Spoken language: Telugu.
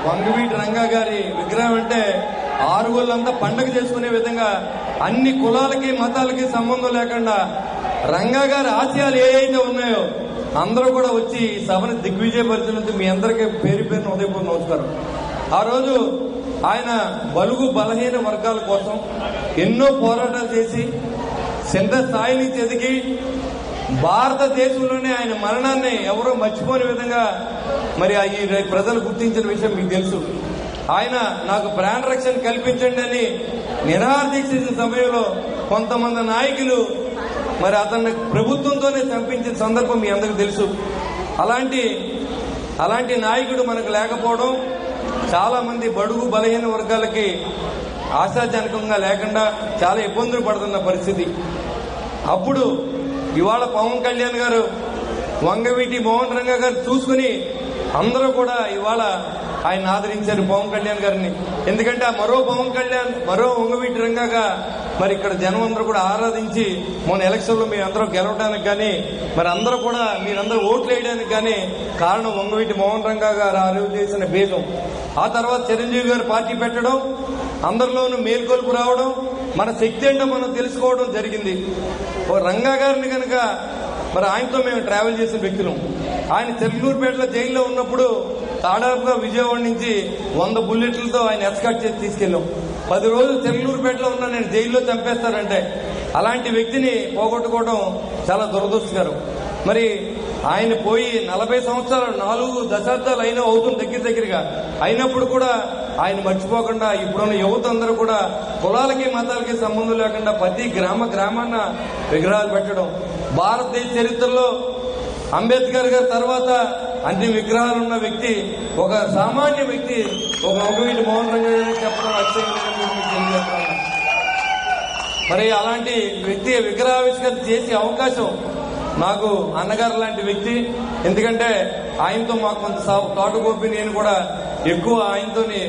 వంగవీటి రంగా గారి విగ్రహం అంటే ఆరుగుళ్ళంతా పండగ చేసుకునే విధంగా అన్ని కులాలకి మతాలకి సంబంధం లేకుండా రంగా గారి ఆశయాలు ఏవైతే ఉన్నాయో అందరూ కూడా వచ్చి ఈ సభను దిగ్విజయపరిచినందుకు మీ అందరికీ పేరు పేరున ఉదయపూర్వ నమస్కారం. ఆ రోజు ఆయన బలుగు బలహీన వర్గాల కోసం ఎన్నో పోరాటాలు చేసి సెంటర్ స్థాయి నుంచి ఎదిగి భారతదేశంలోనే ఆయన మరణాన్ని ఎవరో మర్చిపోని విధంగా మరి ఈ ప్రజలు గుర్తించిన విషయం మీకు తెలుసు. ఆయన నాకు ప్రాణ రక్షణ కల్పించండి అని నిరాహార దీక్ష చేసిన సమయంలో కొంతమంది నాయకులు మరి అతన్ని ప్రభుత్వంతోనే చంపించిన సందర్భం మీ అందరికీ తెలుసు. అలాంటి నాయకుడు మనకు లేకపోవడం చాలా మంది బడుగు బలహీన వర్గాలకి ఆశాజనకంగా లేకుండా చాలా ఇబ్బందులు పడుతున్న పరిస్థితి. అప్పుడు ఇవాళ పవన్ కళ్యాణ్ గారు వంగవీటి మోహన్ రంగా గారు చూసుకుని అందరూ కూడా ఇవాళ ఆయన ఆదరించారు పవన్ కళ్యాణ్ గారిని. ఎందుకంటే ఆ మరో పవన్ కళ్యాణ్ మరో వంగవీటి రంగాగా మరి ఇక్కడ జనం అందరూ కూడా ఆరాధించి మొన్న ఎలక్షన్ లో మీరందరూ గెలవడానికి కానీ మరి అందరూ కూడా మీరందరూ ఓట్లు వేయడానికి కానీ కారణం వంగవీటి మోహన్ రంగా గారు ఆ రోజు చేసిన బీజం. ఆ తర్వాత చిరంజీవి గారు పార్టీ పెట్టడం, అందరిలోనూ మేల్కొల్పు రావడం, మన శక్తి ఏంటో మనం తెలుసుకోవడం జరిగింది. రంగా గారిని కనుక మరి ఆయనతో మేము ట్రావెల్ చేసిన వ్యక్తులం. ఆయన చెర్లూరుపేటలో జైల్లో ఉన్నప్పుడు దాదాపుగా విజయవాడ నుంచి 100 బుల్లెట్లతో ఆయన ఎస్కాట్ చేసి తీసుకెళ్ళాం. 10 రోజులు చెర్లూరుపేటలో ఉన్నా నేను జైల్లో చంపేస్తారంటే అలాంటి వ్యక్తిని పోగొట్టుకోవడం చాలా దురదృష్టకరం. మరి ఆయన పోయి 40 సంవత్సరాలు 4 దశాబ్దాలు అయినా అవుతుంది దగ్గరగా. అయినప్పుడు కూడా ఆయన మర్చిపోకుండా ఇప్పుడున్న యువత అందరూ కూడా కులాలకి మతాలకి సంబంధం లేకుండా ప్రతి గ్రామాన్న విగ్రహాలు పెట్టడం. భారతదేశ చరిత్రలో అంబేద్కర్ గారి తర్వాత అన్ని విగ్రహాలు ఉన్న వ్యక్తి ఒక సామాన్య వ్యక్తి ఒక వంగవీటి మోహన్ రంగా చెప్పడం అక్షయంగా. మరి అలాంటి వ్యక్తి విగ్రహావిష్కరణ చేసే అవకాశం నాకు అన్నగారు లాంటి వ్యక్తి. ఎందుకంటే ఆయనతో మాకు కొంత తోటగోపి నేను కూడా ఎక్కువ ఆయనతోని